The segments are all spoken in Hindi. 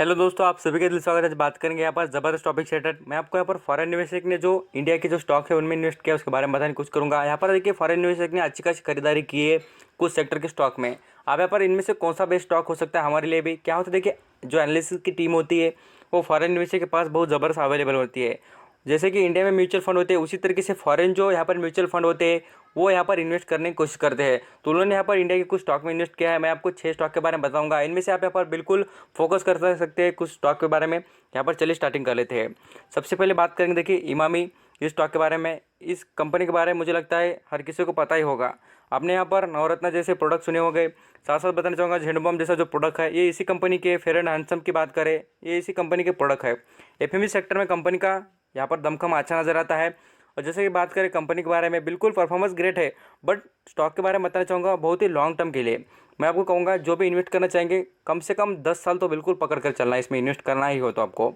हेलो दोस्तों, आप सभी का दिल स्वागत है। आज बात करेंगे यहाँ पर ज़बरदस्त टॉपिक सेटेड। मैं आपको यहाँ पर फॉरेन निवेशक ने जो इंडिया के जो स्टॉक है उनमें इन्वेस्ट किया उसके बारे में बताने की कोशिश करूँगा। यहाँ पर देखिए, फॉरेन निवेशक ने अच्छी खासी खरीदारी की है कुछ सेक्टर के स्टॉक में। आप यहाँ पर इनमें से कौन सा बेस्ट स्टॉक हो सकता है हमारे लिए भी क्या होता है, देखिए जो एनालिसिस की टीम होती है वो फॉरेन निवेशक के पास बहुत ज़बरदस्त अवेलेबल होती है। जैसे कि इंडिया में म्यूचुअल फंड होते हैं, उसी तरीके से फॉरेन जो यहाँ पर म्यूचुअल फंड होते हैं वो यहाँ पर इन्वेस्ट करने की कोशिश करते हैं। तो उन्होंने यहाँ पर इंडिया के कुछ स्टॉक में इन्वेस्ट किया है। मैं आपको 6 स्टॉक के बारे में बताऊंगा, इनमें से आप यहाँ पर बिल्कुल फोकस कर सकते हैं कुछ स्टॉक के बारे में। यहाँ पर चलिए स्टार्टिंग कर लेते हैं। सबसे पहले बात करेंगे, देखिए इमामी इस स्टॉक के बारे में। इस कंपनी के बारे में मुझे लगता है हर किसी को पता ही होगा। आपने यहाँ पर नवरत्न जैसे प्रोडक्ट सुने होंगे। साथ साथ बताना चाहूँगा झेंडुबाम जैसा जो प्रोडक्ट है ये इसी कंपनी के। फेयर एंड हैंडसम की बात करें, ये इसी कंपनी के प्रोडक्ट है। एफएमसी सेक्टर में कंपनी का यहाँ पर दमखम अच्छा नजर आता है। और जैसे कि बात करें कंपनी के बारे में, बिल्कुल परफॉर्मेंस ग्रेट है। बट स्टॉक के बारे में बताना चाहूँगा बहुत ही लॉन्ग टर्म के लिए मैं आपको कहूँगा जो भी इन्वेस्ट करना चाहेंगे कम से कम 10 साल तो बिल्कुल पकड़ कर चलना है, इसमें इन्वेस्ट करना ही हो तो आपको।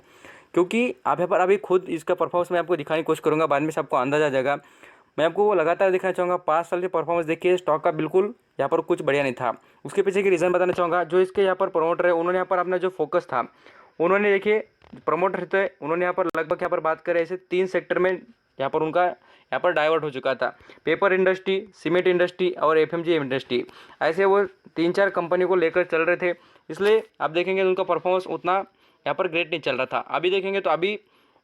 क्योंकि आप यहाँ पर अभी खुद इसका परफॉर्मेंस मैं आपको दिखाने की कोशिश करूँगा, बाद में से आपको अंदाजा आ जाएगा। मैं आपको वो लगातार दिखाना चाहूँगा 5 साल के परफॉर्मेंस देखिए स्टॉक का, बिल्कुल यहाँ पर कुछ बढ़िया नहीं था। उसके पीछे की रीज़न बताना चाहूँगा। जो इसके यहाँ पर प्रमोटर है उन्होंने यहाँ पर अपना जो फोकस था, उन्होंने देखिए प्रमोटर थे उन्होंने यहाँ पर लगभग यहाँ पर बात करें ऐसे 3 सेक्टर में यहाँ पर उनका यहाँ पर डाइवर्ट हो चुका था। पेपर इंडस्ट्री, सीमेंट इंडस्ट्री और एफएमजी इंडस्ट्री, ऐसे वो 3-4 कंपनी को लेकर चल रहे थे। इसलिए आप देखेंगे उनका परफॉर्मेंस उतना यहाँ पर ग्रेट नहीं चल रहा था। अभी देखेंगे तो अभी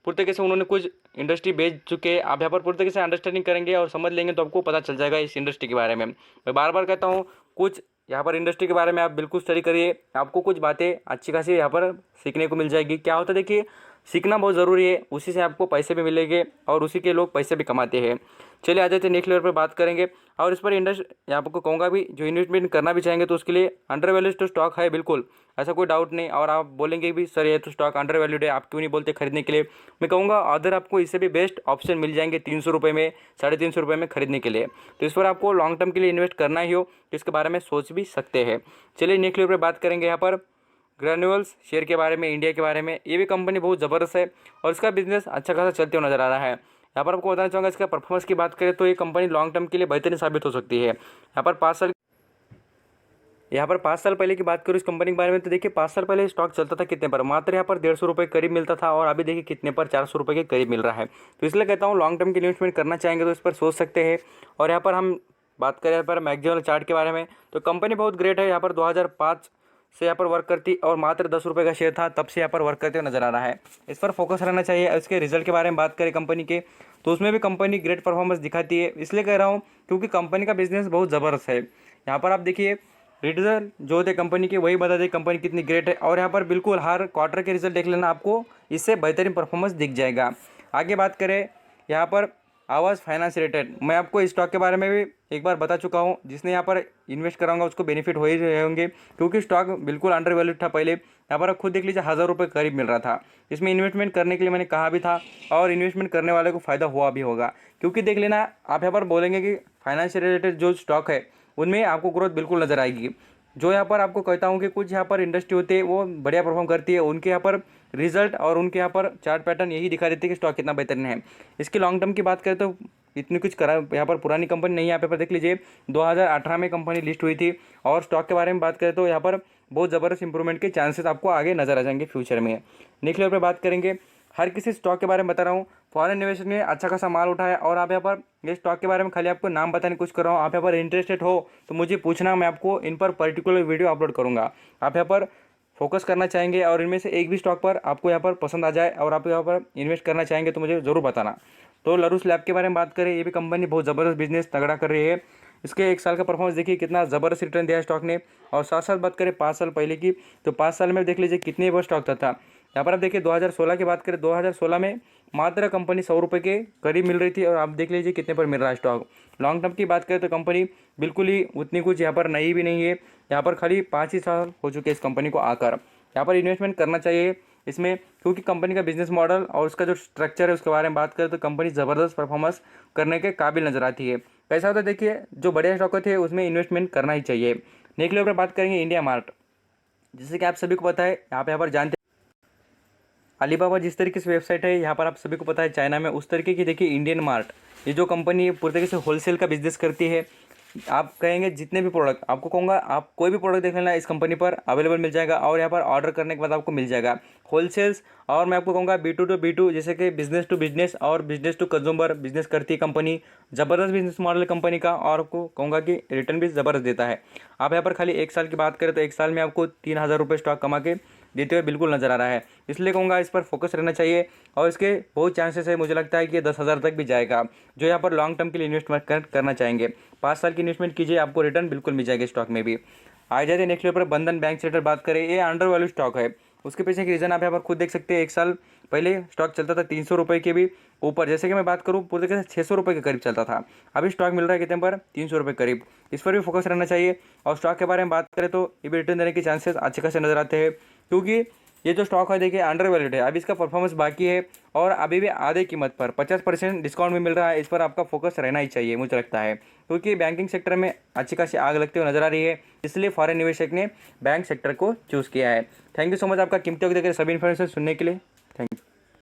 पूरी तरीके से उन्होंने कुछ इंडस्ट्री बेच चुके हैं। आप यहाँ पर पूरी तरीके से अंडरस्टैंडिंग करेंगे और समझ लेंगे तो आपको पता चल जाएगा इस इंडस्ट्री के बारे में। मैं बार बार कहता हूँ कुछ यहाँ पर इंडस्ट्री के बारे में आप बिल्कुल स्टडी करिए, आपको कुछ बातें अच्छी खासी यहाँ पर सीखने को मिल जाएगी। क्या होता है देखिए, सीखना बहुत ज़रूरी है, उसी से आपको पैसे भी मिलेंगे और उसी के लोग पैसे भी कमाते हैं। चलिए आ जाते हैं नेक्स्ट लेवल पर बात करेंगे। और इस पर इंडस्ट्री आपको कहूँगा भी जो इन्वेस्टमेंट करना भी चाहेंगे तो उसके लिए अंडर वैल्यूड तो स्टॉक है बिल्कुल, ऐसा कोई डाउट नहीं। और आप बोलेंगे भी सर ये तो स्टॉक अंडर वैल्यूड है, आप क्यों नहीं बोलते खरीदने के लिए। मैं कहूँगा अदर आपको इससे भी बेस्ट ऑप्शन मिल जाएंगे 300 रुपये में, 350 रुपये में खरीदने के लिए। तो इस पर आपको लॉन्ग टर्म के लिए इन्वेस्ट करना ही हो तो इसके बारे में सोच भी सकते हैं। चलिए नेक्स्ट लेवल पर बात करेंगे यहाँ पर ग्रैन्यूल्स शेयर के बारे में, इंडिया के बारे में। ये भी कंपनी बहुत ज़बरदस्त है और इसका बिजनेस अच्छा खासा चलते हुए नजर आ रहा है। यहाँ पर आपको बताना चाहूँगा इसका परफॉर्मेंस की बात करें तो ये कंपनी लॉन्ग टर्म के लिए बेहतरीन साबित हो सकती है। यहाँ पर 5 साल पहले की बात करूँ इस कंपनी के बारे में तो देखिए 5 साल पहले स्टॉक चलता था कितने पर, मात्र यहाँ पर 150 रुपये करीब मिलता था और अभी देखिए कितने पर 400 रुपये के करीब मिल रहा है। तो इसलिए कहता हूँ लॉन्ग टर्म की इन्वेस्टमेंट करना चाहेंगे तो इस पर सोच सकते हैं। और यहाँ पर हम बात करें यहाँ पर मैक्सिमम चार्ट के बारे में तो कंपनी बहुत ग्रेट है। यहाँ पर 2005 से यहाँ पर वर्क करती और मात्र 10 रुपये का शेयर था, तब से यहाँ पर वर्क करते हुए नजर आ रहा है। इस पर फोकस रहना चाहिए। इसके रिजल्ट के बारे में बात करें कंपनी के तो उसमें भी कंपनी ग्रेट परफॉर्मेंस दिखाती है। इसलिए कह रहा हूँ क्योंकि कंपनी का बिजनेस बहुत ज़बरदस्त है। यहाँ पर आप देखिए रिजल्ट जो होते कंपनी के वही बता दें कंपनी कितनी ग्रेट है। और यहाँ पर बिल्कुल हर क्वार्टर के रिजल्ट देख लेना, आपको इससे बेहतरीन परफॉर्मेंस दिख जाएगा। आगे बात करें यहाँ पर आवाज़ फाइनेंस रिलेटेड, मैं आपको इस स्टॉक के बारे में भी एक बार बता चुका हूँ। जिसने यहाँ पर इन्वेस्ट कराऊंगा उसको बेनिफिट हो ही रहे होंगे क्योंकि स्टॉक बिल्कुल अंडर वैल्यूड था पहले। यहाँ पर आप खुद देख लीजिए 1000 रुपये करीब मिल रहा था। इसमें इन्वेस्टमेंट करने के लिए मैंने कहा भी था और इन्वेस्टमेंट करने वाले को फ़ायदा हुआ भी होगा। क्योंकि देख लेना आप यहाँ पर बोलेंगे कि फाइनेंस रिलेटेड जो स्टॉक है उनमें आपको ग्रोथ बिल्कुल नज़र आएगी। जो यहाँ पर आपको कहता हूँ कि कुछ यहाँ पर इंडस्ट्री होती है वो बढ़िया परफॉर्म करती है, उनके यहाँ पर रिजल्ट और उनके यहाँ पर चार्ट पैटर्न यही दिखा देते हैं कि स्टॉक कितना बेहतरीन है। इसकी लॉन्ग टर्म की बात करें तो इतनी कुछ करा यहाँ पर पुरानी कंपनी नहीं है। यहाँ पर देख लीजिए 2018 में कंपनी लिस्ट हुई थी। और स्टॉक के बारे में बात करें तो यहाँ पर बहुत ज़बरदस्त इंप्रूवमेंट के चांसेस आपको आगे नजर आ जाएंगे फ्यूचर में। नेक्स्ट लेवल पर बात करेंगे, हर किसी स्टॉक के बारे में बता रहा हूँ। फॉरेन निवेशक ने अच्छा खासा माल उठाया और आप यहाँ पर ये स्टॉक के बारे में खाली आपको नाम बताने की कोशिश कर रहा हूँ। आप यहाँ पर इंटरेस्टेड हो तो मुझे पूछना, मैं आपको इन पर पर्टिकुलर वीडियो अपलोड करूँगा। आप यहाँ पर फोकस करना चाहेंगे और इनमें से एक भी स्टॉक पर आपको यहाँ पर पसंद आ जाए और आप यहाँ पर इन्वेस्ट करना चाहेंगे तो मुझे ज़रूर बताना। तो लरूस लैब के बारे में बात करें, ये भी कंपनी बहुत ज़बरदस्त बिजनेस तगड़ा कर रही है। इसके 1 साल का परफॉर्मेंस देखिए कितना ज़बरदस्त रिटर्न दिया है स्टॉक ने। और साथ साथ बात करें 5 साल पहले की तो 5 साल में देख लीजिए कितने वो स्टॉक था। यहाँ पर आप देखिए 2016 की बात करें, 2016 में मात्र कंपनी 100 रुपये के करीब मिल रही थी और आप देख लीजिए कितने पर मिल रहा है स्टॉक। लॉन्ग टर्म की बात करें तो कंपनी बिल्कुल ही उतनी कुछ यहाँ पर नई भी नहीं है। यहाँ पर खाली 5 ही साल हो चुके हैं इस कंपनी को आकर। यहाँ पर इन्वेस्टमेंट करना चाहिए इसमें क्योंकि कंपनी का बिजनेस मॉडल और उसका जो स्ट्रक्चर है उसके बारे में बात करें तो कंपनी ज़बरदस्त परफॉर्मेंस करने के काबिल नजर आती है। कैसा होता है देखिए, जो बड़े स्टॉक होते हैं उसमें इन्वेस्टमेंट करना ही चाहिए। नेक्स्ट लेवल पर बात करेंगे इंडिया मार्ट, जैसे कि आप सभी को पता है यहाँ पर जानते अलीबाबा जिस तरीके से वेबसाइट है यहाँ पर आप सभी को पता है चाइना में, उस तरीके की देखिए इंडियन मार्ट, ये जो कंपनी पूरी तरीके से होलसेल का बिजनेस करती है। आप कहेंगे जितने भी प्रोडक्ट आपको कहूँगा, आप कोई भी प्रोडक्ट देख लेना, इस कंपनी पर अवेलेबल मिल जाएगा और यहाँ पर ऑर्डर करने के बाद आपको मिल जाएगा होलसेल्स। और मैं आपको कहूँगा B2B2, जैसे कि बिजनेस टू बिजनेस और बिजनेस टू कंज्यूमर बिजनेस करती है कंपनी। ज़बरदस्त बिजनेस मॉडल है कंपनी का, और आपको कहूँगा कि रिटर्न भी ज़बरदस्त देता है। आप यहाँ पर खाली 1 साल की बात करें तो 1 साल में आपको 3,000 रुपये स्टॉक कमा के देते हुए बिल्कुल नज़र आ रहा है। इसलिए कहूँगा इस पर फोकस रहना चाहिए, और इसके बहुत चांसेस है, मुझे लगता है कि ये 10,000 तक भी जाएगा। जो यहाँ पर लॉन्ग टर्म के लिए इन्वेस्टमेंट करना चाहेंगे, 5 साल की इन्वेस्टमेंट कीजिए, आपको रिटर्न बिल्कुल मिल जाएगा स्टॉक में भी। आ जाते हैं नेक्स्ट लेवल पर बंधन बैंक से रिलेटेड बात करें। ये अंडर वैल्यू स्टॉक है, उसके पीछे की रीज़न आप यहाँ पर खुद देख सकते हैं। 1 साल पहले स्टॉक चलता था 300 रुपये के भी ऊपर, जैसे कि मैं बात करूँ पूरे तरीके से 600 रुपये के करीब चलता था। अभी स्टॉक मिल रहा है कितने पर, 300 रुपये करीब। इस पर भी फोकस रहना चाहिए। और स्टॉक के बारे में बात करें तो ये भी रिटर्न देने के चांसेस अच्छे खासे नजर आते हैं, क्योंकि ये जो स्टॉक है देखिए अंडर वैल्यूड है, अभी इसका परफॉर्मेंस बाकी है, और अभी भी आधे कीमत पर 50% डिस्काउंट भी मिल रहा है। इस पर आपका फोकस रहना ही चाहिए मुझे लगता है, क्योंकि बैंकिंग सेक्टर में अच्छी खासी आग लगते हुए नजर आ रही है, इसलिए फॉरेन निवेशक ने बैंक सेक्टर को चूज़ किया है। थैंक यू सो मच आपका कीमती वक्त देकर सभी इन्फॉर्मेशन सुनने के लिए। Thank you.